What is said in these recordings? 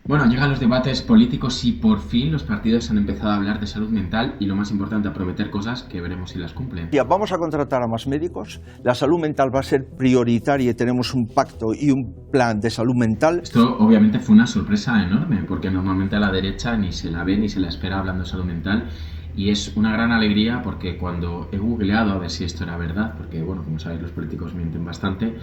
Bueno, llegan los debates políticos y por fin los partidos han empezado a hablar de salud mental y lo más importante, a prometer cosas que veremos si las cumplen. Vamos a contratar a más médicos, la salud mental va a ser prioritaria y tenemos un pacto y un plan de salud mental. Esto obviamente fue una sorpresa enorme porque normalmente a la derecha ni se la ve ni se la espera hablando de salud mental. Y es una gran alegría porque cuando he googleado a ver si esto era verdad, porque bueno, como sabéis los políticos mienten bastante,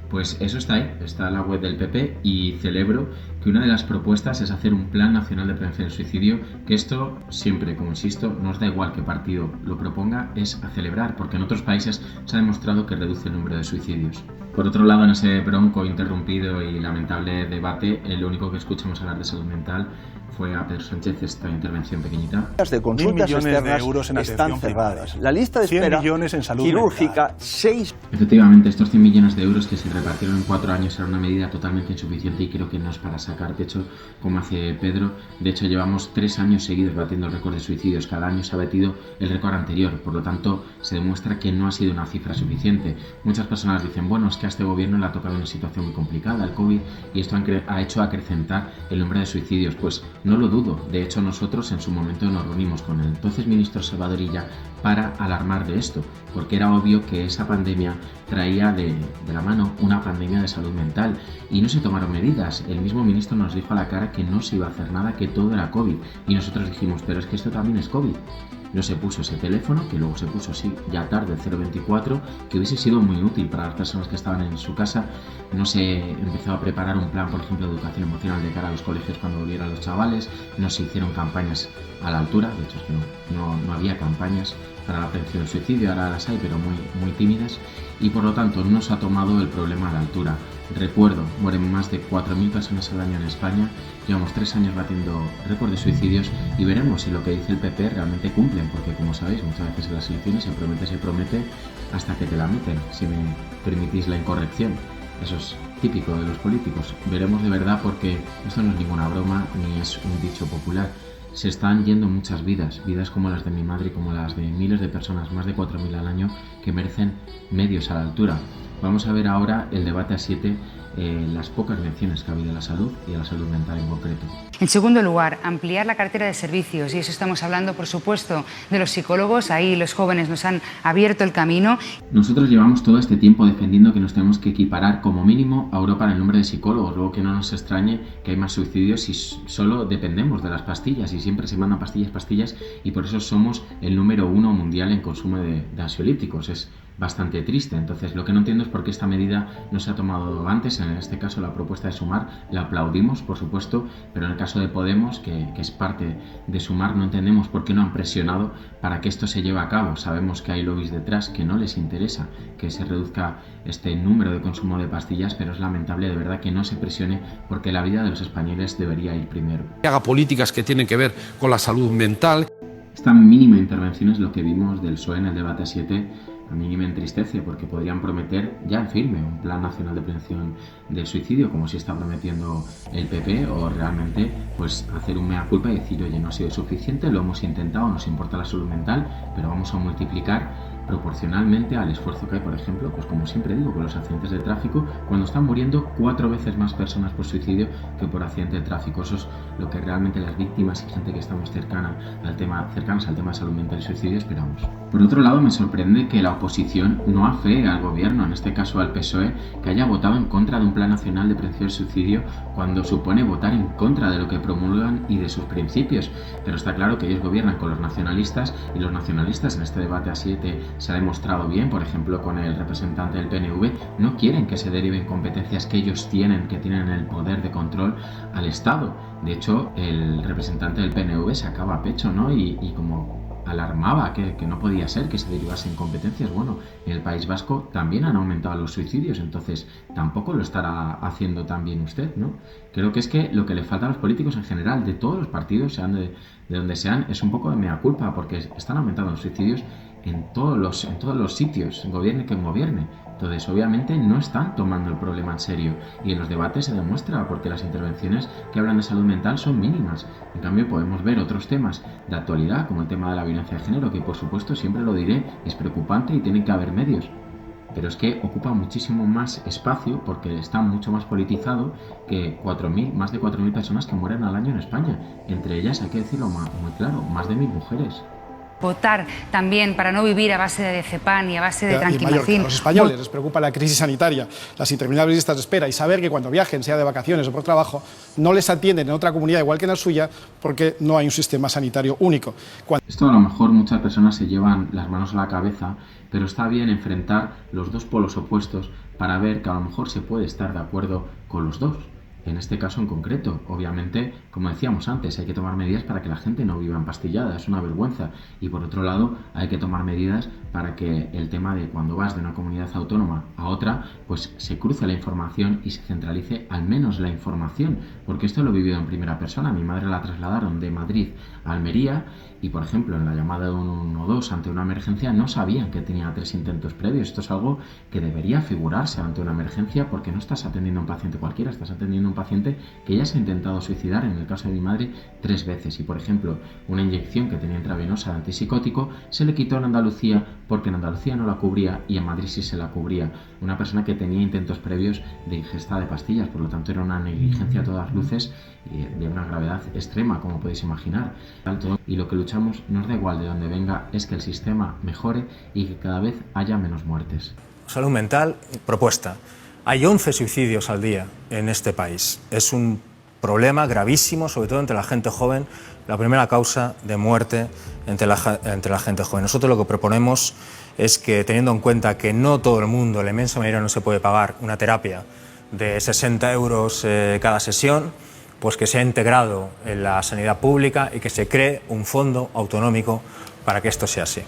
pues eso está ahí, está en la web del PP y celebro que una de las propuestas es hacer un plan nacional de prevención del suicidio, que esto siempre, como insisto, nos da igual qué partido lo proponga, es a celebrar, porque en otros países se ha demostrado que reduce el número de suicidios. Por otro lado, en ese bronco, interrumpido y lamentable debate, lo único que escuchamos hablar de salud mental fue a Pedro Sánchez esta intervención pequeñita. Las de consultas externas están cerradas. La lista de espera en salud quirúrgica, mental. 6. Efectivamente, estos 100 millones de euros que se repartieron en 4 años era una medida totalmente insuficiente y creo que no es para sacar pecho como hace Pedro. De hecho, llevamos 3 años seguidos batiendo el récord de suicidios. Cada año se ha batido el récord anterior. Por lo tanto, se demuestra que no ha sido una cifra suficiente. Muchas personas dicen, bueno, es que a este gobierno le ha tocado una situación muy complicada, el COVID, y esto ha hecho acrecentar el número de suicidios. Pues no lo dudo. De hecho, nosotros en su momento nos reunimos con el entonces ministro Salvador Illa para alarmar de esto, porque era obvio que esa pandemia traía de la mano una pandemia de salud mental y no se tomaron medidas. El mismo ministro nos dijo a la cara que no se iba a hacer nada, que todo era COVID, y nosotros dijimos, pero es que esto también es COVID. No se puso ese teléfono, que luego se puso, sí, ya tarde, el 024, que hubiese sido muy útil para las personas que estaban en su casa. No se empezó a preparar un plan, por ejemplo, de educación emocional de cara a los colegios cuando volvieran los chavales. No se hicieron campañas a la altura, de hecho es que no había campañas para la prevención del suicidio, ahora las hay, pero muy tímidas. Y por lo tanto no se ha tomado el problema a la altura. Recuerdo, mueren más de 4.000 personas al año en España, llevamos 3 años batiendo récord de suicidios y veremos si lo que dice el PP realmente cumplen, porque como sabéis, muchas veces en las elecciones se promete hasta que te la meten, si me permitís la incorrección. Eso es típico de los políticos. Veremos de verdad porque esto no es ninguna broma ni es un dicho popular. Se están yendo muchas vidas, vidas como las de mi madre y como las de miles de personas, más de 4.000 al año, que merecen medios a la altura. Vamos a ver ahora el debate a 7, las pocas menciones que ha habido a la salud y a la salud mental en concreto. En segundo lugar, ampliar la cartera de servicios, y eso estamos hablando, por supuesto, de los psicólogos. Ahí los jóvenes nos han abierto el camino. Nosotros llevamos todo este tiempo defendiendo que nos tenemos que equiparar como mínimo a Europa en el número de psicólogos, luego que no nos extrañe que hay más suicidios si solo dependemos de las pastillas y siempre se mandan pastillas y por eso somos el número 1 mundial en consumo de ansiolíticos. Es bastante triste. Entonces, lo que no entiendo es por qué esta medida no se ha tomado antes. En este caso, la propuesta de Sumar la aplaudimos, por supuesto, pero en el caso de Podemos, que es parte de Sumar, no entendemos por qué no han presionado para que esto se lleve a cabo. Sabemos que hay lobbies detrás que no les interesa que se reduzca este número de consumo de pastillas, pero es lamentable de verdad que no se presione porque la vida de los españoles debería ir primero. Que haga políticas que tienen que ver con la salud mental. Esta mínima intervención es lo que vimos del PSOE en el debate 7. A mí me entristece porque podrían prometer ya en firme un plan nacional de prevención del suicidio, como si está prometiendo el PP, o realmente pues hacer un mea culpa y decir, oye, no ha sido suficiente, lo hemos intentado, nos importa la salud mental, pero vamos a multiplicar proporcionalmente al esfuerzo que hay, por ejemplo, pues como siempre digo, con los accidentes de tráfico, cuando están muriendo 4 veces más personas por suicidio que por accidente de tráfico. Eso es lo que realmente las víctimas y gente que estamos cercanos al tema de salud mental y suicidio esperamos. Por otro lado, me sorprende que la oposición no afee al gobierno, en este caso al PSOE, que haya votado en contra de un plan nacional de prevención del suicidio cuando supone votar en contra de lo que promulgan y de sus principios. Pero está claro que ellos gobiernan con los nacionalistas y los nacionalistas en este debate a 7 se ha demostrado bien, por ejemplo con el representante del PNV, no quieren que se deriven competencias que ellos tienen, que tienen el poder de control al Estado. De hecho, el representante del PNV sacaba a pecho, ¿no? Y como alarmaba que no podía ser que se derivasen competencias. Bueno, en el País Vasco también han aumentado los suicidios, entonces tampoco lo estará haciendo tan bien usted, ¿no? Creo que es que lo que le falta a los políticos en general, de todos los partidos, sean de donde sean, es un poco de mea culpa, porque están aumentando los suicidios en todos los sitios, gobierne quien gobierne. Entonces, obviamente, no están tomando el problema en serio y en los debates se demuestra porque las intervenciones que hablan de salud mental son mínimas. En cambio, podemos ver otros temas de actualidad, como el tema de la violencia de género, que por supuesto, siempre lo diré, es preocupante y tienen que haber medios. pero es que ocupa muchísimo más espacio porque está mucho más politizado que más de 4.000 personas que mueren al año en España. Entre ellas, hay que decirlo muy claro, más de 1.000 mujeres. Votar también para no vivir a base de diazepam y a base de A tranquimacín. los españoles les preocupa la crisis sanitaria, las interminables listas de espera y saber que cuando viajen, sea de vacaciones o por trabajo, no les atienden en otra comunidad igual que en la suya porque no hay un sistema sanitario único. Esto a lo mejor muchas personas se llevan las manos a la cabeza, pero está bien enfrentar los dos polos opuestos para ver que a lo mejor se puede estar de acuerdo con los dos. En este caso en concreto, obviamente, como decíamos antes, hay que tomar medidas para que la gente no viva empastillada, es una vergüenza. Y por otro lado, hay que tomar medidas para que el tema de cuando vas de una comunidad autónoma a otra, pues se cruce la información y se centralice al menos la información. Porque esto lo he vivido en primera persona. A mi madre la trasladaron de Madrid a Almería y, por ejemplo, en la llamada de 112 ante una emergencia no sabían que tenía 3 intentos previos. Esto es algo que debería figurarse ante una emergencia porque no estás atendiendo a un paciente cualquiera, estás atendiendo a un paciente que ya se ha intentado suicidar, en el caso de mi madre, 3 veces. Y, por ejemplo, una inyección que tenía intravenosa de antipsicótico se le quitó en Andalucía porque en Andalucía no la cubría y en Madrid sí se la cubría. Una persona que tenía intentos previos de ingesta de pastillas, por lo tanto era una negligencia a todas luces de una gravedad extrema, como podéis imaginar. Y lo que luchamos, nos da igual de dónde venga, es que el sistema mejore y que cada vez haya menos muertes. Salud mental, propuesta. Hay 11 suicidios al día en este país. Es un problema gravísimo, sobre todo entre la gente joven, la primera causa de muerte entre la gente joven. Nosotros lo que proponemos es que, teniendo en cuenta que no todo el mundo, la inmensa mayoría, no se puede pagar una terapia de 60 euros cada sesión, pues que sea integrado en la sanidad pública y que se cree un fondo autonómico para que esto sea así.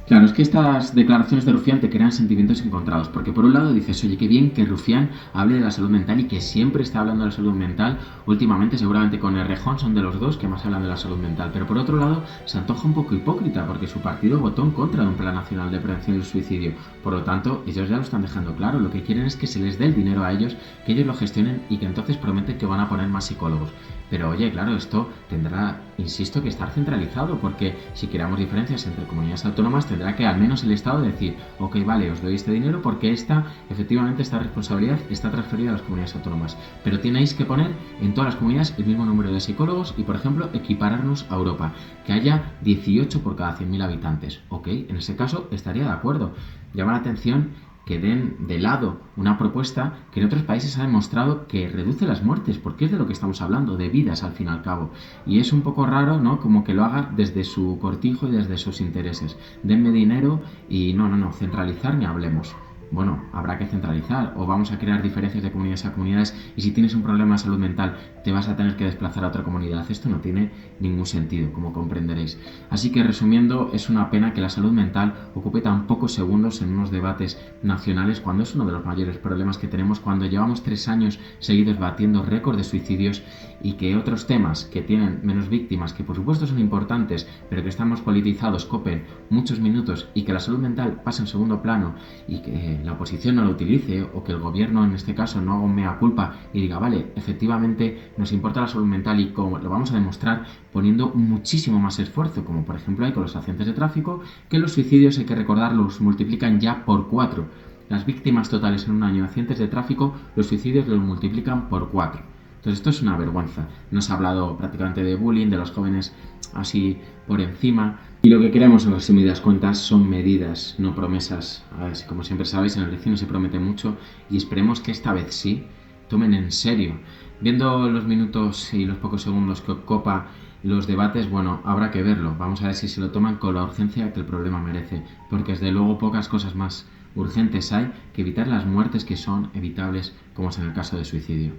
Claro, es que estas declaraciones de Rufián te crean sentimientos encontrados, porque por un lado dices, oye, qué bien que Rufián hable de la salud mental y que siempre está hablando de la salud mental. Últimamente, seguramente con Errejón son de los dos que más hablan de la salud mental, pero por otro lado se antoja un poco hipócrita porque su partido votó en contra de un plan nacional de prevención del suicidio. Por lo tanto, ellos ya lo están dejando claro, lo que quieren es que se les dé el dinero a ellos, que ellos lo gestionen y que entonces prometen que van a poner más psicólogos. Pero oye, claro, esto tendrá, insisto, que estar centralizado, porque si queramos diferencias entre comunidades autónomas tendrá que al menos el Estado decir, ok, vale, os doy este dinero porque efectivamente esta responsabilidad está transferida a las comunidades autónomas, pero tenéis que poner en todas las comunidades el mismo número de psicólogos y, por ejemplo, equipararnos a Europa, que haya 18 por cada 100.000 habitantes. Ok, en ese caso estaría de acuerdo. Llama la atención que den de lado una propuesta que en otros países ha demostrado que reduce las muertes, porque es de lo que estamos hablando, de vidas al fin y al cabo. Y es un poco raro, ¿no?, como que lo haga desde su cortijo y desde sus intereses. Denme dinero y no, centralizar ni hablemos. Bueno, habrá que centralizar o vamos a crear diferencias de comunidades a comunidades y si tienes un problema de salud mental te vas a tener que desplazar a otra comunidad. Esto no tiene ningún sentido, como comprenderéis. Así que resumiendo, es una pena que la salud mental ocupe tan pocos segundos en unos debates nacionales cuando es uno de los mayores problemas que tenemos, cuando llevamos 3 años seguidos batiendo récord de suicidios y que otros temas que tienen menos víctimas, que por supuesto son importantes, pero que están más politizados, copen muchos minutos y que la salud mental pase en segundo plano y que la oposición no lo utilice o que el gobierno en este caso no haga un mea culpa y diga, vale, efectivamente nos importa la salud mental y como lo vamos a demostrar poniendo muchísimo más esfuerzo, como por ejemplo hay con los accidentes de tráfico, que los suicidios, hay que recordar, los multiplican ya por 4. Las víctimas totales en un año de accidentes de tráfico, los suicidios los multiplican por 4. Entonces esto es una vergüenza. No se ha hablado prácticamente de bullying, de los jóvenes así por encima. Y lo que queremos en resumidas cuentas son medidas, no promesas. Como siempre sabéis, en el elecciones se promete mucho y esperemos que esta vez sí tomen en serio. Viendo los minutos y los pocos segundos que ocupa los debates, bueno, habrá que verlo. Vamos a ver si se lo toman con la urgencia que el problema merece. Porque desde luego pocas cosas más urgentes hay que evitar las muertes que son evitables, como es en el caso de suicidio.